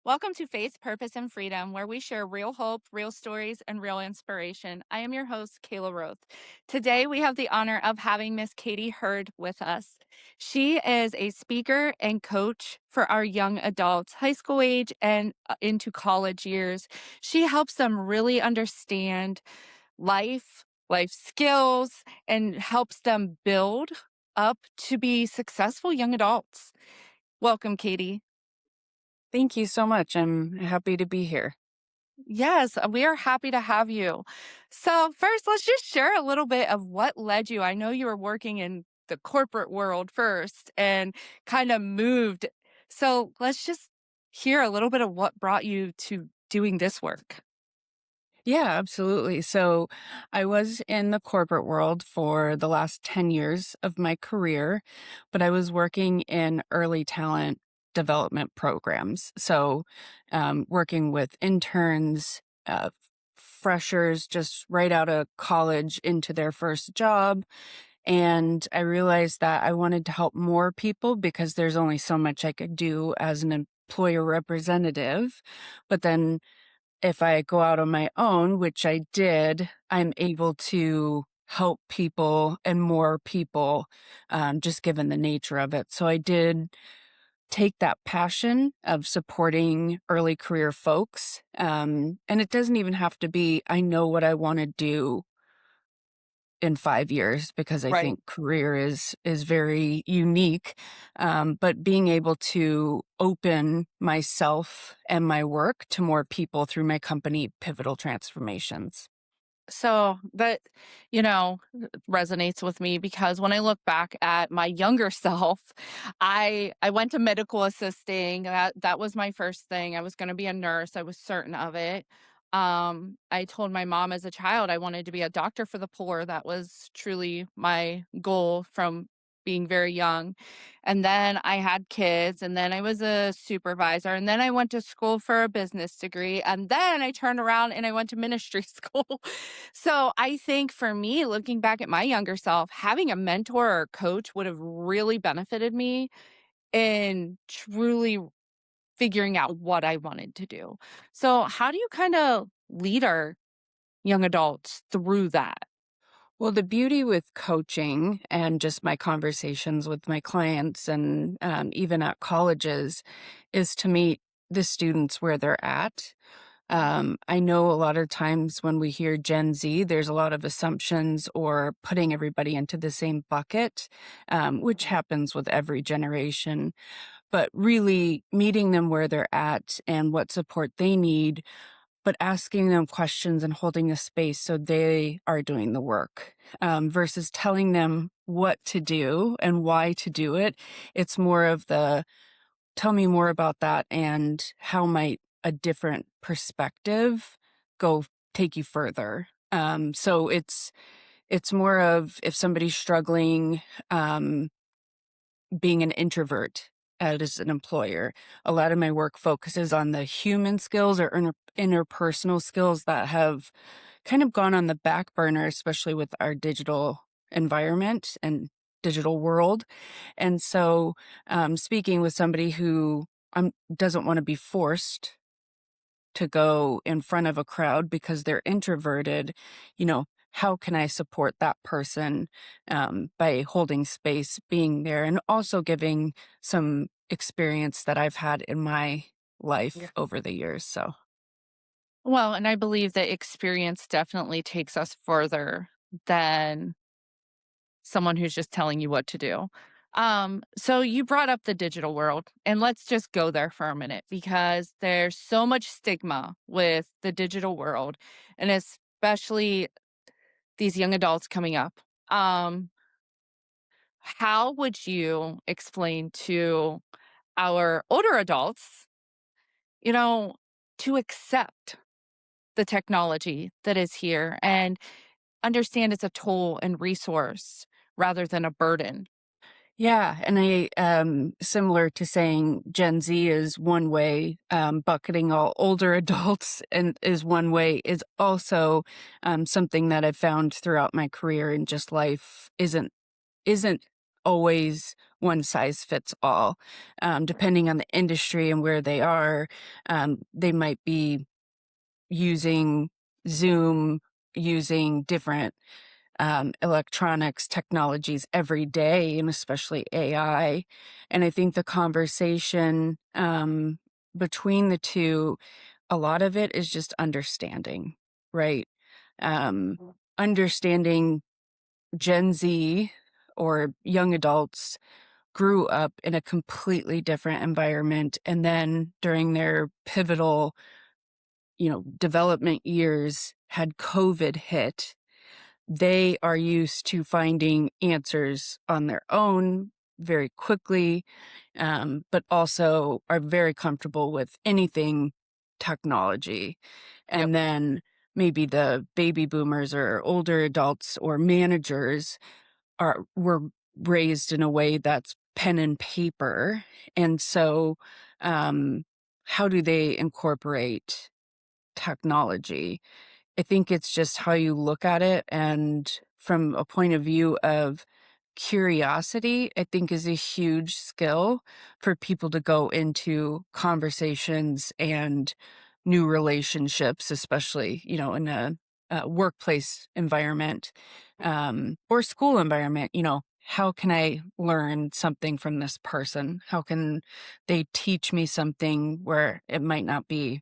Welcome to Faith, Purpose, and Freedom, where we share real hope, real stories, and real inspiration. I am your host, Kayla Roth. Today, we have the honor of having Miss Katie Hurd with us. She is a speaker and coach for our young adults, high school age and into college years. She helps them really understand life skills, and helps them build up to be successful young adults. Welcome, Katie. Thank you so much. I'm happy to be here. Yes, we are happy to have you. So, first, let's just share a little bit of what led you. I know you were working in the corporate world first and kind of moved. So, let's just hear a little bit of what brought you to doing this work. Yeah, absolutely. So I was in the corporate world for the last 10 years of my career, but I was working in early talent development programs. So working with interns, freshers just right out of college into their first job. And I realized that I wanted to help more people because there's only so much I could do as an employer representative. But then if I go out on my own, which I did, I'm able to help people and more people, just given the nature of it. So I did take that passion of supporting early career folks. And it doesn't even have to be, I know what I want to do in 5 years because I Right. think career is very unique. But being able to open myself and my work to more people through my company, Pivotal Transformations. So that, you know, resonates with me because when I look back at my younger self, I went to medical assisting. That was my first thing. I was going to be a nurse. I was certain of it. I told my mom as a child I wanted to be a doctor for the poor. That was truly my goal from being very young. And then I had kids, and then I was a supervisor, and then I went to school for a business degree, and then I turned around and I went to ministry school. So I think for me, looking back at my younger self, having a mentor or coach would have really benefited me in truly figuring out what I wanted to do. So, how do you kind of lead our young adults through that? Well, the beauty with coaching and just my conversations with my clients and even at colleges is to meet the students where they're at. I know a lot of times when we hear Gen Z, there's a lot of assumptions or putting everybody into the same bucket, which happens with every generation. But really meeting them where they're at and what support they need, but asking them questions and holding a space so they are doing the work, versus telling them what to do and why to do it. It's more of the tell me more about that and how might a different perspective go take you further. So it's more of if somebody's struggling, being an introvert as an employer, a lot of my work focuses on the human skills or interpersonal skills that have kind of gone on the back burner, especially with our digital environment and digital world. And so, speaking with somebody who doesn't want to be forced to go in front of a crowd because they're introverted, how can I support that person by holding space, being there, and also giving some experience that I've had in my Yeah. life over the years. So, Well, and I believe that experience definitely takes us further than someone who's just telling you what to do. So you brought up the digital world, and let's just go there for a minute because there's so much stigma with the digital world, and especially these young adults coming up. Um, how would you explain to our older adults, you know, to accept the technology that is here and understand it's a tool and resource rather than a burden? yeah. And similar to saying Gen Z is one way, bucketing all older adults and is one way is also, something that I've found throughout my career and just life isn't always one size fits all. Depending on the industry and where they are, they might be using Zoom, using different electronics technologies every day, and especially AI. And I think the conversation between the two, a lot of it is just understanding, right? Um, Understanding Gen Z or young adults grew up in a completely different environment. And then during their pivotal, development years, had COVID hit. They are used to finding answers on their own very quickly, but also are very comfortable with anything technology. Yep. And then maybe the baby boomers or older adults or managers were raised in a way that's pen and paper. And so, how do they incorporate technology? I think it's just how you look at it. And from a point of view of curiosity, I think is a huge skill for people to go into conversations and new relationships, especially, in a workplace environment, or school environment. How can I learn something from this person? How can they teach me something where it might not be,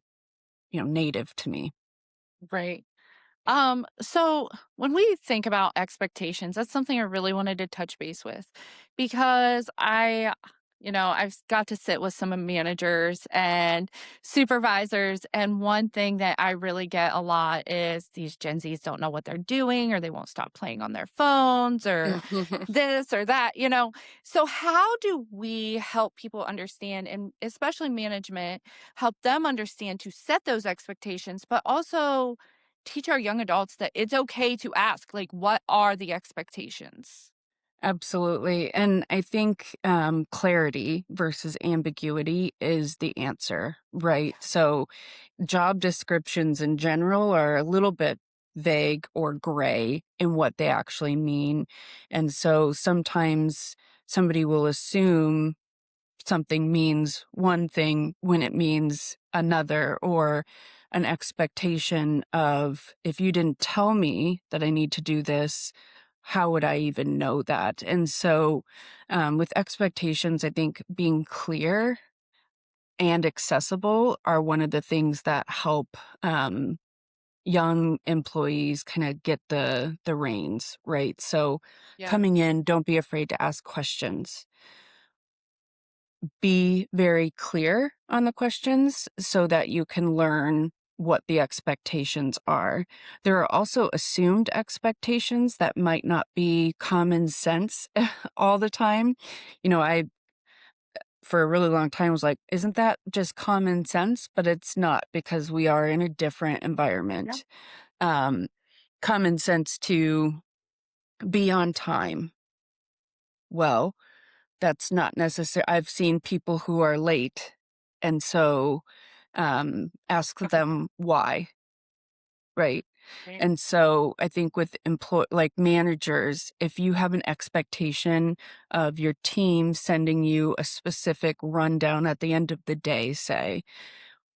native to me? Right. So when we think about expectations, that's something I really wanted to touch base with because I've got to sit with some managers and supervisors. And one thing that I really get a lot is these Gen Zs don't know what they're doing or they won't stop playing on their phones or this or that. So how do we help people understand and especially management help them understand to set those expectations, but also teach our young adults that it's okay to ask, like, what are the expectations? Absolutely. And I think clarity versus ambiguity is the answer, right? So, job descriptions in general are a little bit vague or gray in what they actually mean. And so sometimes somebody will assume something means one thing when it means another, or an expectation of, if you didn't tell me that I need to do this, how would I even know that? And so, with expectations, I think being clear and accessible are one of the things that help young employees kind of get the reins, right? So, Yeah. coming in, don't be afraid to ask questions. Be very clear on the questions so that you can learn what the expectations are. There are also assumed expectations that might not be common sense all the time. I, for a really long time, was like, isn't that just common sense? But it's not, because we are in a different Yeah. environment. Um, Common sense to be on time. Well, that's not necessary. I've seen people who are late, and so, ask them why, right? Right. And so I think with like managers, if you have an expectation of your team sending you a specific rundown at the end of the day, say,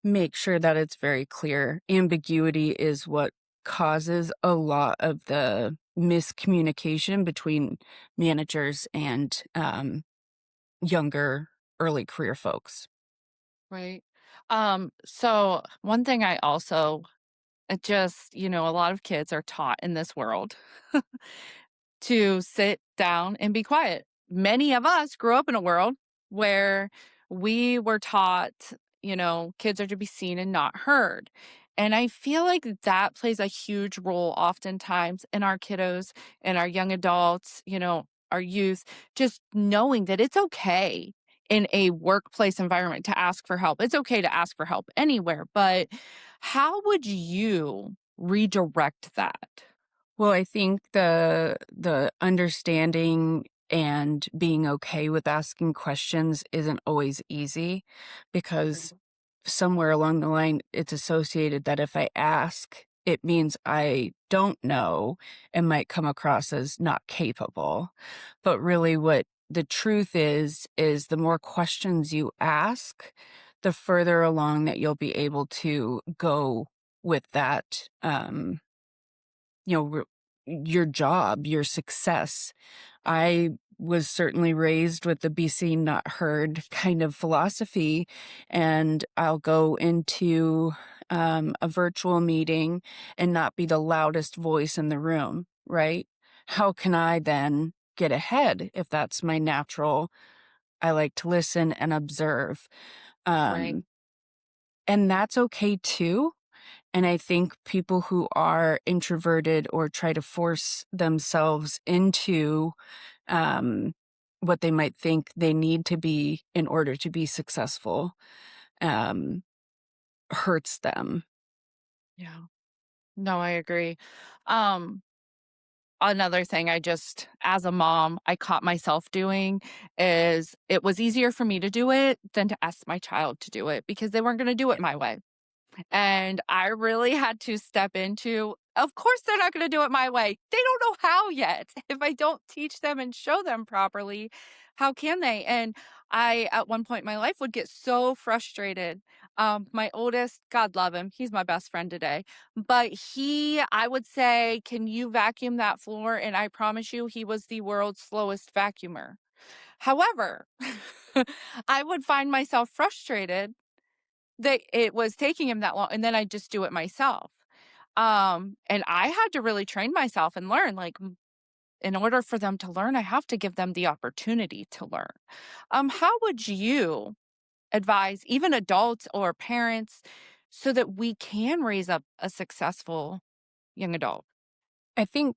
make sure that it's very clear. Ambiguity is what causes a lot of the miscommunication between managers and, younger, early career folks. Right. So one thing I also a lot of kids are taught in this world to sit down and be quiet. Many of us grew up in a world where we were taught, kids are to be seen and not heard. And I feel like that plays a huge role oftentimes in our kiddos and our young adults, our youth, just knowing that it's okay in a workplace environment to ask for help. It's okay to ask for help anywhere, but how would you redirect that? Well, I think the understanding and being okay with asking questions isn't always easy, because somewhere along the line it's associated that if I ask, it means I don't know and might come across as not capable. But really, what the truth is the more questions you ask, the further along that you'll be able to go with that, you know, your job, your success. I was certainly raised with the be seen, not heard kind of philosophy, and I'll go into a virtual meeting and not be the loudest voice in the room, right? How can I then get ahead if that's my natural? I like to listen and observe. Right. Um, and that's okay too. And I think people who are introverted or try to force themselves into um, what they might think they need to be in order to be successful um, hurts them. Yeah. No, I agree. Um, Another thing I just as a mom, I caught myself doing is it was easier for me to do it than to ask my child to do it because they weren't gonna do it my way. And I really had to step into, of course, they're not going to do it my way. They don't know how yet. If I don't teach them and show them properly, how can they? And I, at one point in my life, would get so frustrated. My oldest, God love him, he's my best friend today. But I would say, can you vacuum that floor? And I promise you, he was the world's slowest vacuumer. However, I would find myself frustrated that it was taking him that long, and then I just do it myself. And I had to really train myself and learn, like, in order for them to learn, I have to give them the opportunity to learn. How would you advise even adults or parents so that we can raise up a successful young adult? I think,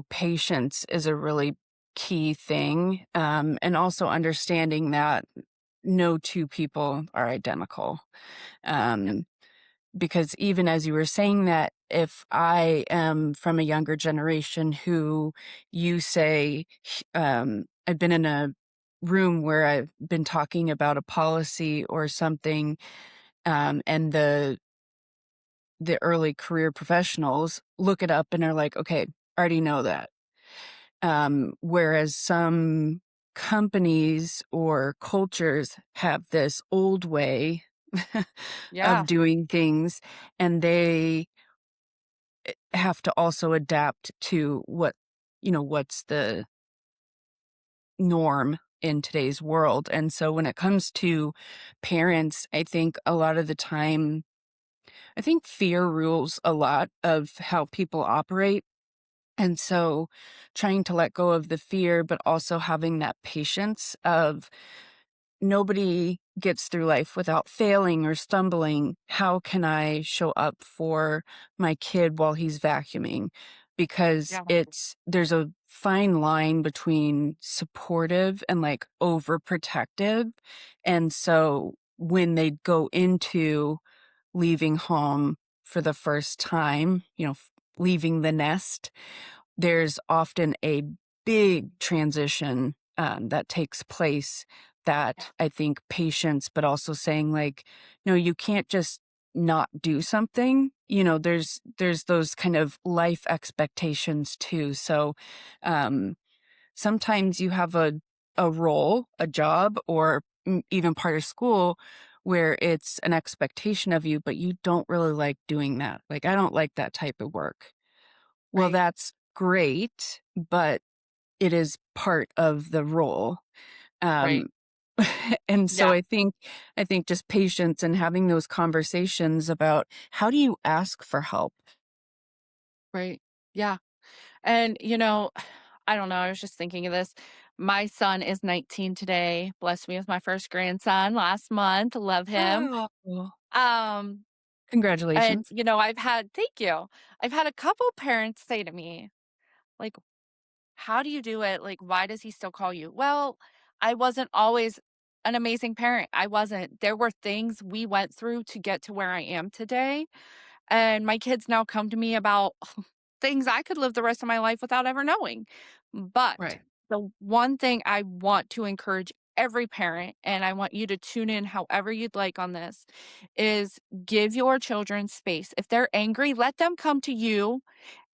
patience is a really key thing. And also understanding that no two people are identical. Yeah. Um, because even as you were saying that, if I am from a younger generation who you say, I've been in a room where I've been talking about a policy or something, and the early career professionals look it up and are like, okay, I already know that. Whereas some companies or cultures have this old way of Yeah. doing things, and they have to also adapt to what's the norm in today's world. And so when it comes to parents, I think a lot of the time, I think fear rules a lot of how people operate. And so trying to let go of the fear, but also having that patience of nobody gets through life without failing or stumbling. How can I show up for my kid while he's vacuuming? Because Yeah. there's a fine line between supportive and like overprotective. And so when they go into leaving home for the first time, leaving the nest, there's often a big transition that takes place Yeah. that I think patience, but also saying like, no, you can't just not do something. There's those kind of life expectations too. So um, sometimes you have a role, a job, or even part of school where it's an expectation of you, but you don't really like doing that. Like, I don't like that type of work. Well, Right. that's great, but it is part of the role. Right. Um, and so Yeah. I think just patience and having those conversations about how do you ask for help? Right. Yeah. And, I don't know, I was just thinking of this. My son is 19 today, blessed me with my first grandson last month, love him. Oh, Um, and, congratulations. thank you. I've had a couple parents say to me, like, "How do you do it? Like, why does he still call you?" Well, I wasn't always an amazing parent. I wasn't. There were things we went through to get to where I am today. And my kids now come to me about things I could live the rest of my life without ever knowing. But Right. the one thing I want to encourage every parent, and I want you to tune in however you'd like on this, is give your children space. If they're angry, let them come to you.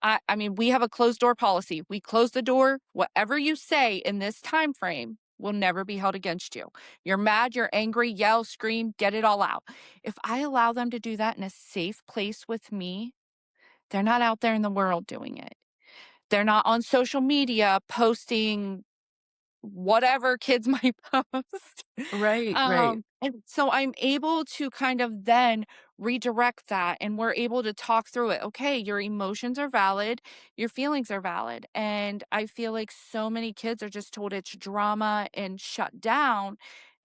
I mean, we have a closed door policy. We close the door. Whatever you say in this time frame, will never be held against you. You're mad, you're angry, yell, scream, get it all out. If I allow them to do that in a safe place with me, they're not out there in the world doing it. They're not on social media posting whatever kids might post. Right, right. And so I'm able to kind of then redirect that, and we're able to talk through it. Okay, your emotions are valid, your feelings are valid. And I feel like so many kids are just told it's drama and shut down,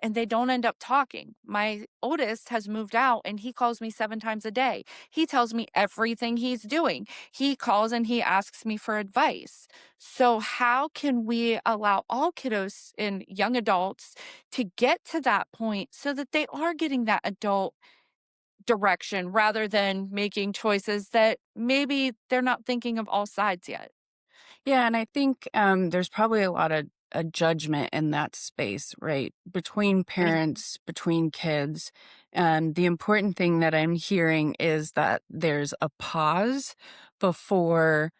and they don't end up talking. My oldest has moved out and he calls me 7 times a day. He tells me everything he's doing. He calls and he asks me for advice. So, how can we allow all kiddos and young adults to get to that point so that they are getting that adult direction rather than making choices that maybe they're not thinking of all sides yet? Yeah, and I think, there's probably a lot of a judgment in that space, right? Between Mhm. parents, between kids. And the important thing that I'm hearing is that there's a pause before,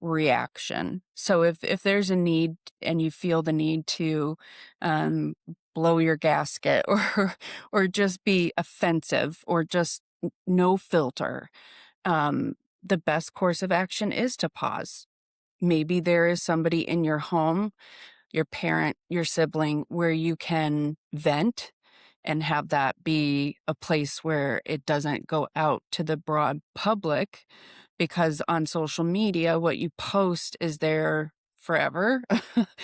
reaction. So if there's a need and you feel the need to, um, blow your gasket or just be offensive or just no filter, um, the best course of action is to pause. Maybe there is somebody in your home, your parent, your sibling, where you can vent and have that be a place where it doesn't go out to the broad public because on social media, what you post is there forever.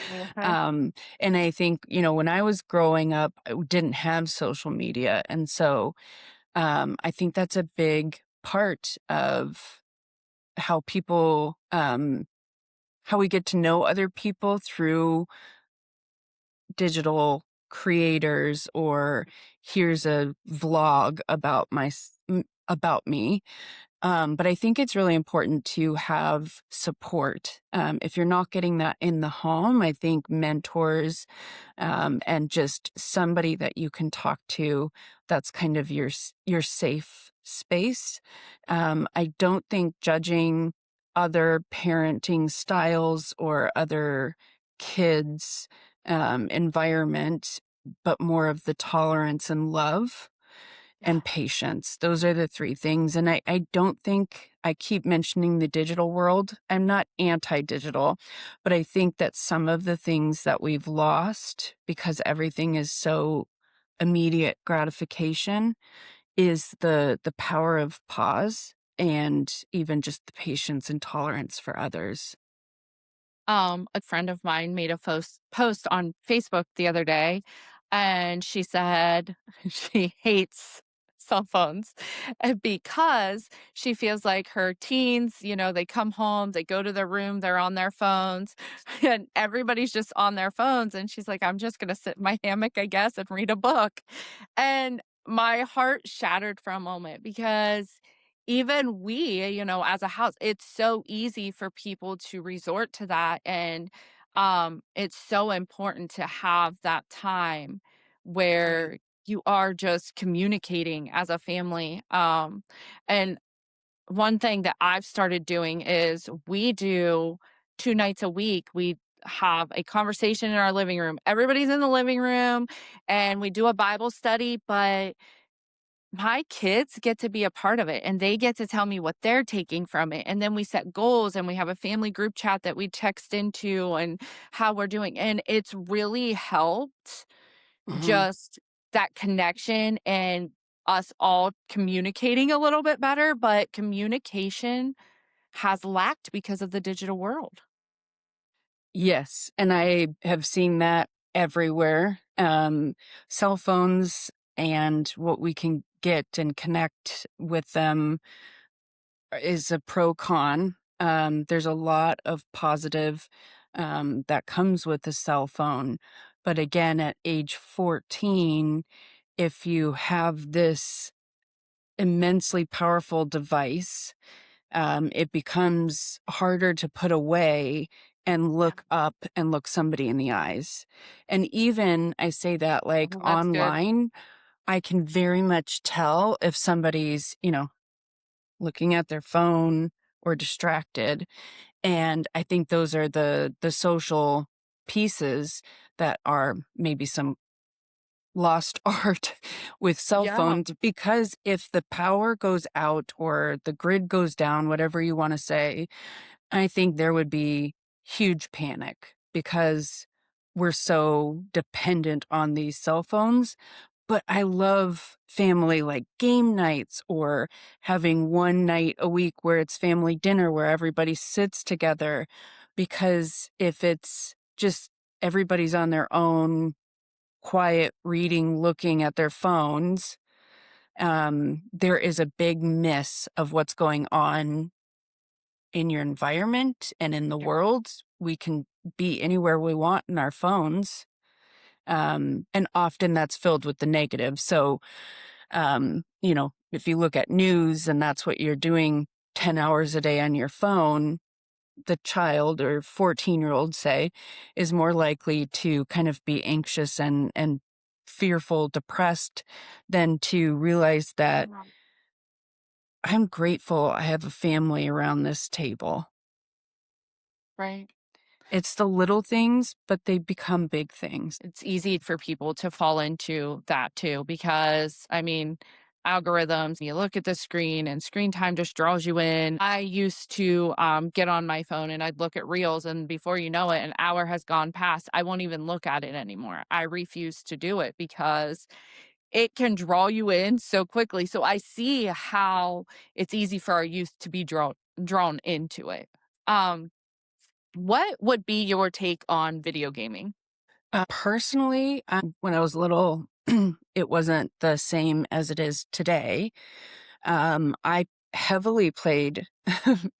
Mhm. um, and I think, when I was growing up, I didn't have social media. And so I think that's a big part of how people, how we get to know other people through digital creators or here's a vlog about about me. But I think it's really important to have support. If you're not getting that in the home, I think mentors, and just somebody that you can talk to, that's kind of your safe space. I don't think judging other parenting styles or other kids' environment, but more of the tolerance and love Yeah. and patience. Those are the 3 things, and I don't think I keep mentioning the digital world. I'm not anti-digital, but I think that some of the things that we've lost because everything is so immediate gratification is the power of pause and even just the patience and tolerance for others. A friend of mine made a post on Facebook the other day, and she said she hates cell phones because she feels like her teens, they come home, they go to their room, they're on their phones, and everybody's just on their phones. And she's like, I'm just going to sit in my hammock, I guess, and read a book. And my heart shattered for a moment because even we, as a house, it's so easy for people to resort to that. And it's so important to have that time Right. where you are just communicating as a family. And one thing that I've started doing is we do 2 nights a week. We have a conversation in our living room. Everybody's in the living room and we do a Bible study, but my kids get to be a part of it, and they get to tell me what they're taking from it, and then we set goals, and we have a family group chat that we text into and how we're doing, and it's really helped Mhm. just that connection and us all communicating a little bit better, but communication has lacked because of the digital world. Yes, and I have seen that everywhere. Cell phones and what we can get and connect with them is a pro con. There's a lot of positive that comes with the cell phone. But again, at age 14, if you have this immensely powerful device, it becomes harder to put away and Yeah. look up and look somebody in the eyes. And even I say that like Oh, that's good. online, I can very much tell if somebody's, looking at their phone or distracted. And I think those are the social pieces that are maybe some lost art with cell Yeah. phones, because if the power goes out or the grid goes down, whatever you wanna say, I think there would be huge panic because we're so dependent on these cell phones. But I love family, like game nights, or having one night a week where it's family dinner where everybody sits together. Because if it's just everybody's on their own, quiet reading, looking at their phones, there is a big miss of what's going on in your environment and in the Yeah. world. We can be anywhere we want in our phones. And often that's filled with the negative. So, if you look at news and that's what you're doing 10 hours a day on your phone, the child or 14-year-old, say, is more likely to kind of be anxious and fearful, depressed, than to realize that Yeah. I'm grateful I have a family around this table. Right. It's the little things, but they become big things. It's easy for people to fall into that too because, I mean, algorithms, you look at the screen and screen time just draws you in. I used to get on my phone and I'd look at reels, and before you know it, an hour has gone past. I won't even look at it anymore. I refuse to do it because it can draw you in so quickly. So I see how it's easy for our youth to be drawn into it. Um, what would be your take on video gaming? Personally, when I was little, it wasn't the same as it is today. I heavily played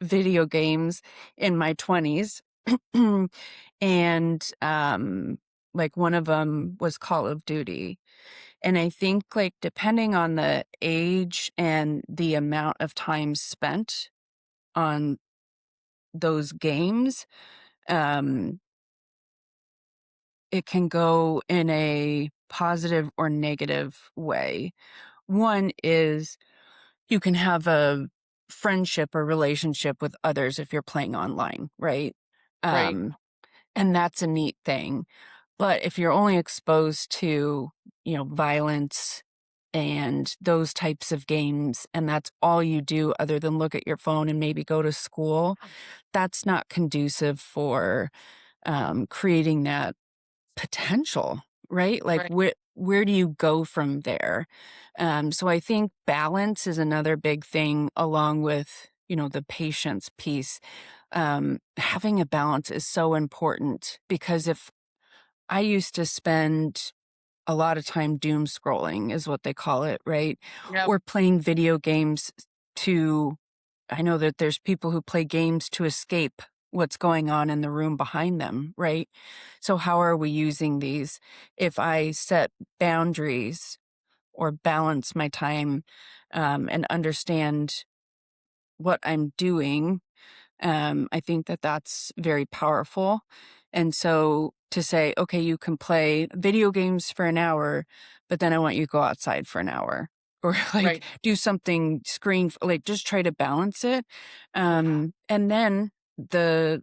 video games in my 20s. And, like, one of them was Call of Duty. And I think, like, depending on the age and the amount of time spent on those games, um, it can go in a positive or negative way. One is you can have a friendship or relationship with others if you're playing online, right? Right, Um, and that's a neat thing. But if you're only exposed to, violence and those types of games, and that's all you do other than look at your phone and maybe go to school, that's not conducive for creating that potential, right? Like, right, where do you go from there? So I think balance is another big thing, along with, the patience piece. Having a balance is so important, because if I used to spend a lot of time doom scrolling, is what they call it, right? yep, Or playing video games to I know that there's people who play games to escape what's going on in the room behind them, right? So how are we using these? If I set boundaries or balance my time, and understand what I'm doing, I think that that's very powerful. And so to say, okay, you can play video games for an hour, but then I want you to go outside for an hour, or like right. do something like just try to balance it. Yeah. And then the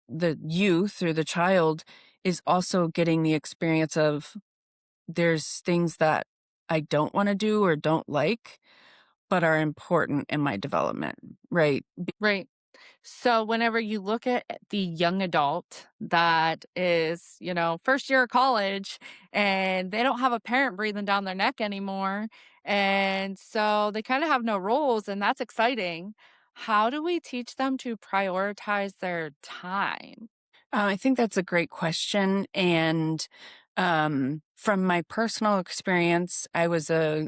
youth or the child is also getting the experience of, there's things that I don't want to do or don't like, but are important in my development, right? Right. So whenever you look at the young adult that is, first year of college and they don't have a parent breathing down their neck anymore. And so they kind of have no rules, and that's exciting. How do we teach them to prioritize their time? I think that's a great question. And from my personal experience, I was a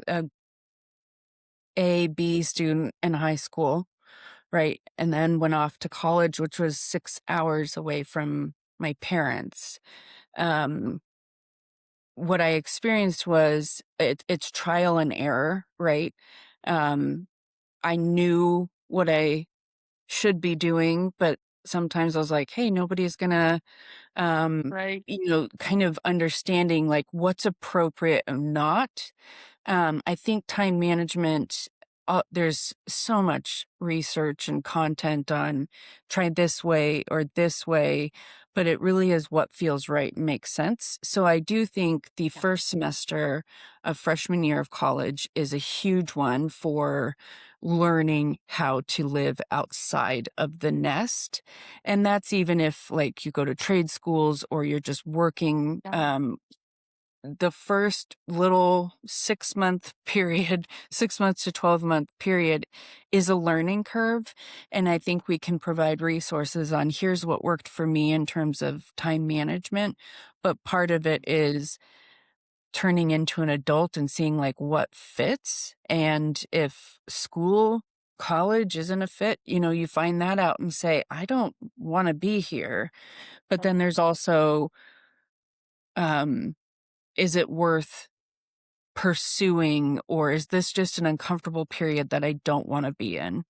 B student in high school, right? And then went off to college, which was 6 hours away from my parents. Um, what I experienced was it's trial and error, right? Um, I knew what I should be doing, but sometimes I was like, hey, nobody's gonna Right. kind of understanding like what's appropriate and not. I think time management, there's so much research and content on try this way or this way, but it really is what feels right and makes sense. So I do think the Yeah. first semester of freshman year of college is a huge one for learning how to live outside of the nest. And that's even if like you go to trade schools or you're just working Yeah. the first little 6-month period, 6 months to 12-month period is a learning curve. And I think we can provide resources on here's what worked for me in terms of time management. But part of it is turning into an adult and seeing like what fits. And if school, college isn't a fit, you find that out and say, I don't want to be here. But then there's also, um, is it worth pursuing, or is this just an uncomfortable period that I don't want to be in?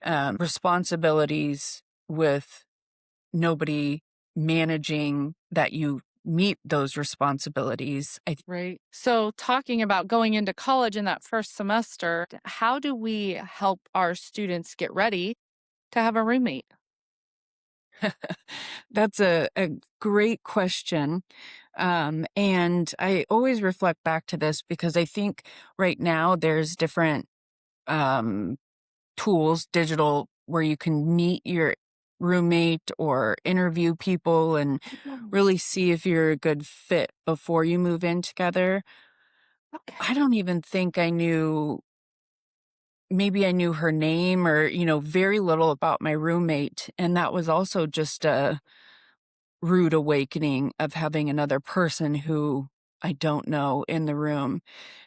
Responsibilities with nobody managing that you meet those responsibilities. Right. So, talking about going into college in that first semester, how do we help our students get ready to have a roommate? That's a great question. And I always reflect back to this because I think right now there's different um, tools, digital, where you can meet your roommate or interview people and Mm. really see if you're a good fit before you move in together. I Okay. don't even think I knew, maybe I knew her name or, very little about my roommate. And that was also just a rude awakening of having another person who I don't know in the room.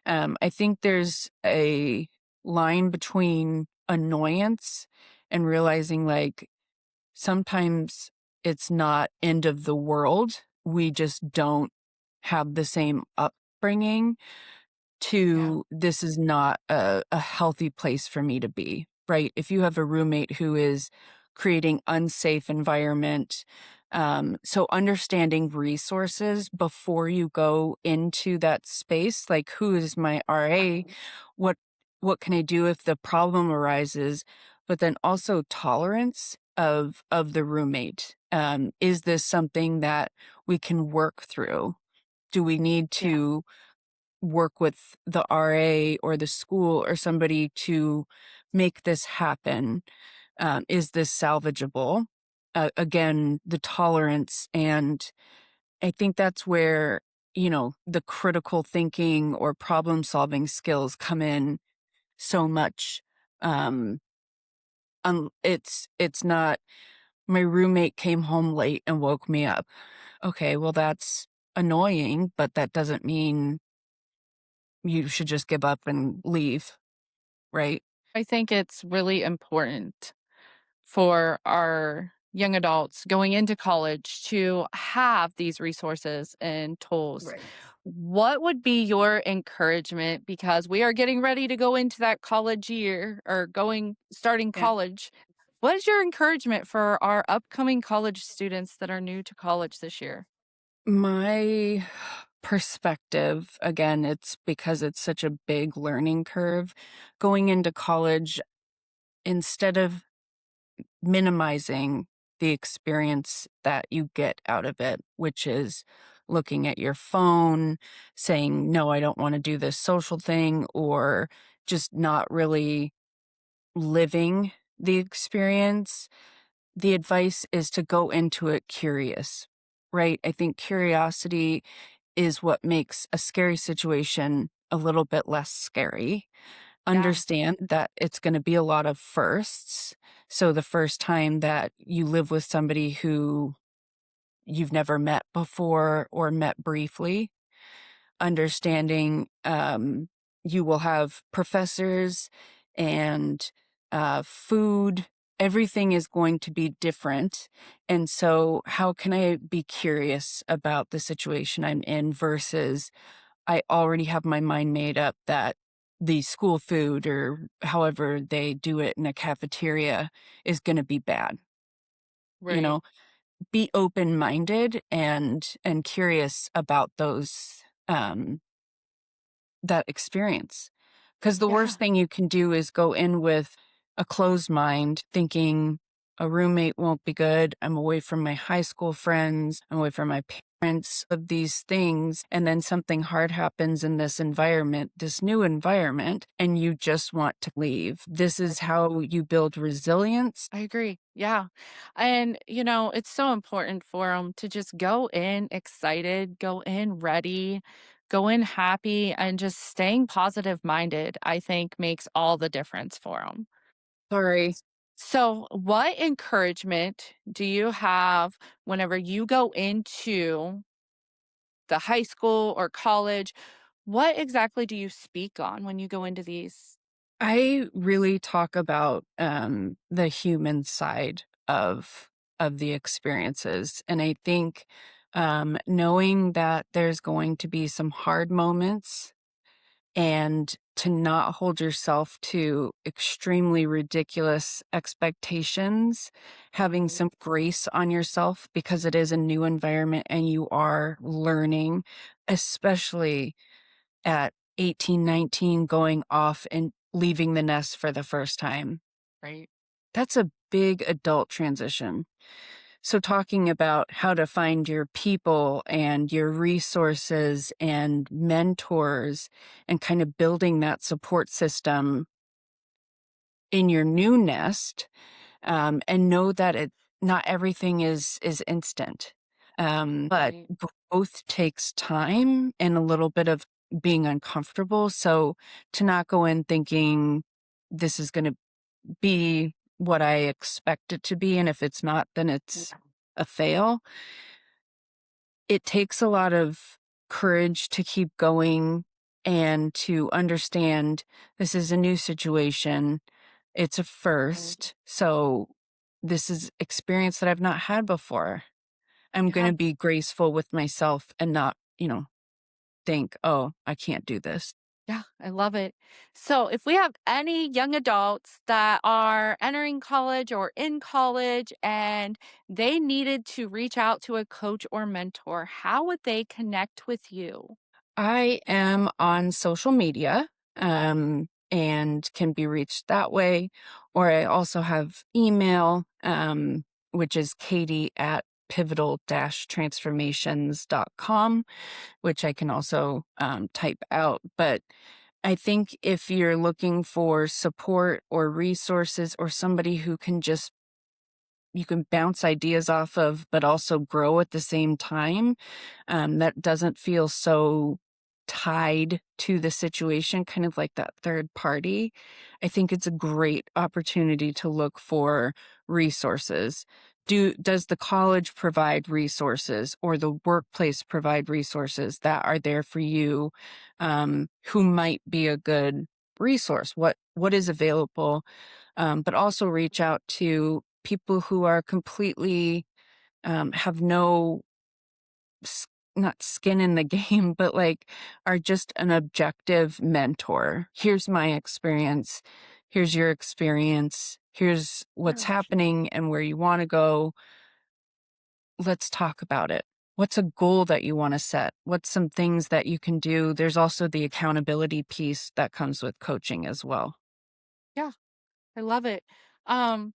I think there's a line between annoyance and realizing like sometimes it's not end of the world. We just don't have the same upbringing Yeah. to this is not a healthy place for me to be, right? If you have a roommate who is creating unsafe environment, so understanding resources before you go into that space, like who is my RA, Right. what what can I do if the problem arises, but then also tolerance of the roommate. Is this something that we can work through? Do we need Yeah. to work with the RA or the school or somebody to make this happen? Is this salvageable? Again, the tolerance. And I think that's where, the critical thinking or problem solving skills come in so much. Um, it's not my roommate came home late and woke me up. Okay, well, that's annoying, but that doesn't mean you should just give up and leave, right? I think it's really important for our young adults going into college to have these resources and tools. Right. What would be your encouragement, because we are getting ready to go into that college year or starting Yeah. college? What is your encouragement for our upcoming college students that are new to college this year? My perspective, again, it's because it's such a big learning curve. Going into college, instead of minimizing the experience that you get out of it, which is looking at your phone, saying, no, I don't want to do this social thing, or just not really living the experience, the advice is to go into it curious, right? I think curiosity is what makes a scary situation a little bit less scary. Yeah. Understand that it's going to be a lot of firsts. So, the first time that you live with somebody who you've never met before or met briefly, understanding you will have professors and food. Everything is going to be different. And so, how can I be curious about the situation I'm in versus I already have my mind made up that the school food or however they do it in a cafeteria is going to be bad? You Right. know, be open minded and curious about those that experience. Because the worst Yeah. thing you can do is go in with a closed mind thinking A roommate won't be good. I'm away from my high school friends. I'm away from my parents of these things. And then something hard happens in this environment, this new environment, and you just want to leave. This is how you build resilience. I agree. Yeah. And, it's so important for them to just go in excited, go in ready, go in happy, and just staying positive minded, I think makes all the difference for them. Sorry. So, what encouragement do you have whenever you go into the high school or college? What exactly do you speak on when you go into these? I really talk about the human side of the experiences, and I think knowing that there's going to be some hard moments and to not hold yourself to extremely ridiculous expectations, having Right. some grace on yourself because it is a new environment and you are learning, especially at 18, 19, going off and leaving the nest for the first time. Right. That's a big adult transition. So, talking about how to find your people and your resources and mentors and kind of building that support system in your new nest, and know that not everything is instant. But Right. growth takes time and a little bit of being uncomfortable. So to not go in thinking this is going to be what I expect it to be, and if it's not, then it's a fail. It takes a lot of courage to keep going and to understand this is a new situation. It's a Right. first. So this is experience that I've not had before. I'm going Yeah. to be graceful with myself and not, think, oh, I can't do this. Yeah, I love it. So, if we have any young adults that are entering college or in college and they needed to reach out to a coach or mentor, how would they connect with you? I am on social media, and can be reached that way. Or I also have email, which is Katie at pivotal-transformations.com, which I can also type out. But I think if you're looking for support or resources or somebody who can just you can bounce ideas off of, but also grow at the same time, that doesn't feel so tied to the situation, kind of like that third party. I think it's a great opportunity to look for resources. Does the college provide resources or the workplace provide resources that are there for you, who might be a good resource? What is available? But also reach out to people who are completely have no not skin in the game, but like are just an objective mentor. Here's my experience. Here's your experience. Here's what's Yeah. happening and where you want to go. Let's talk about it. What's a goal that you want to set? What's some things that you can do? There's also the accountability piece that comes with coaching as well. Yeah, I love it. Um,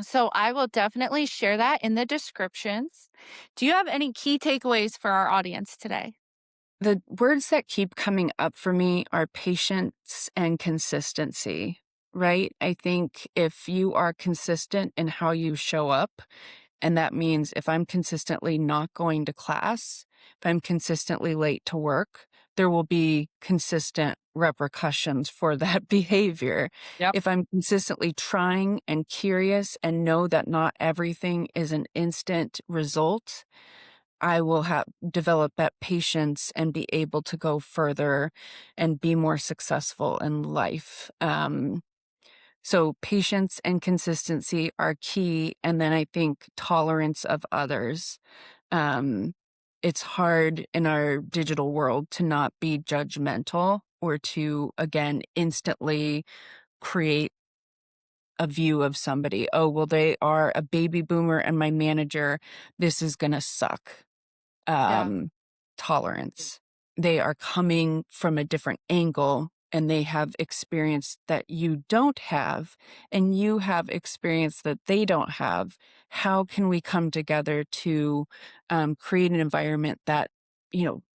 so I will definitely share that in the descriptions. Do you have any key takeaways for our audience today? The words that keep coming up for me are patience and consistency, right? I think if you are consistent in how you show up, and that means if I'm consistently not going to class, if I'm consistently late to work, there will be consistent repercussions for that behavior. Yep. If I'm consistently trying and curious and know that not everything is an instant result, I will have develop that patience and be able to go further and be more successful in life. So patience and consistency are key. And then I think tolerance of others. Um, it's hard in our digital world to not be judgmental or to, again, instantly create a view of somebody. Oh, well, they are a baby boomer and my manager. This is going to suck. Yeah. um, Tolerance. They are coming from a different angle. and they have experience that you don't have, and you have experience that they don't have. How can we come together to create an environment that,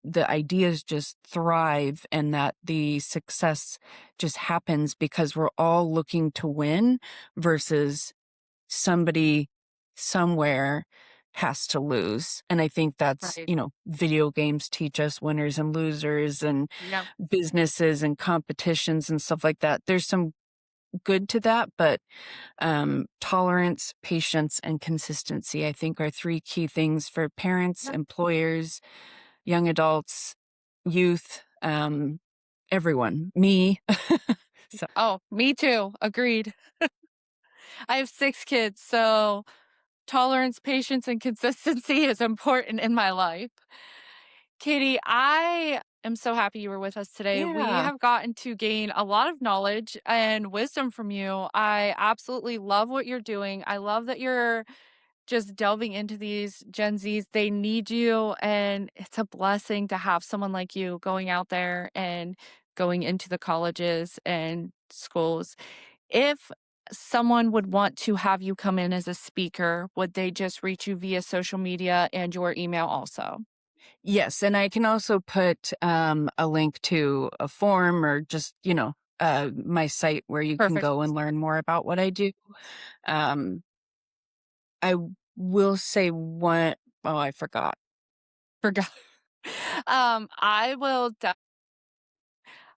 the ideas just thrive and that the success just happens because we're all looking to win versus somebody somewhere has to lose. And I think that's, Right. video games teach us winners and losers and Yep. businesses and competitions and stuff like that. There's some good to that, but tolerance, patience, and consistency, I think, are three key things for parents, Yep. employers, young adults, youth, everyone, me. So, Oh, me too. Agreed. I have 6 kids, so tolerance, patience, and consistency is important in my life. Katie, I am so happy you were with us today. We yeah. have gotten to gain a lot of knowledge and wisdom from you. I absolutely love what you're doing. I love that you're just delving into these Gen Zs. They need you, and it's a blessing to have someone like you going out there and going into the colleges and schools. If someone would want to have you come in as a speaker, would they just reach you via social media and your email also? Yes, and I can also put, a link to a form or just, my site where you can Perfect. go and learn more about what I do. Um, I will say one oh, I forgot. Forgot.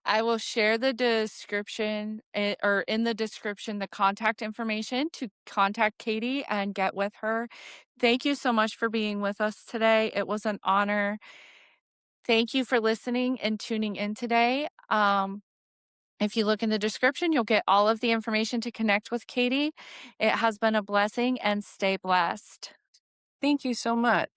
I will share the description, or in the description, the contact information to contact Katie and get with her. Thank you so much for being with us today. It was an honor. Thank you for listening and tuning in today. If you look in the description, you'll get all of the information to connect with Katie. It has been a blessing and stay blessed. Thank you so much.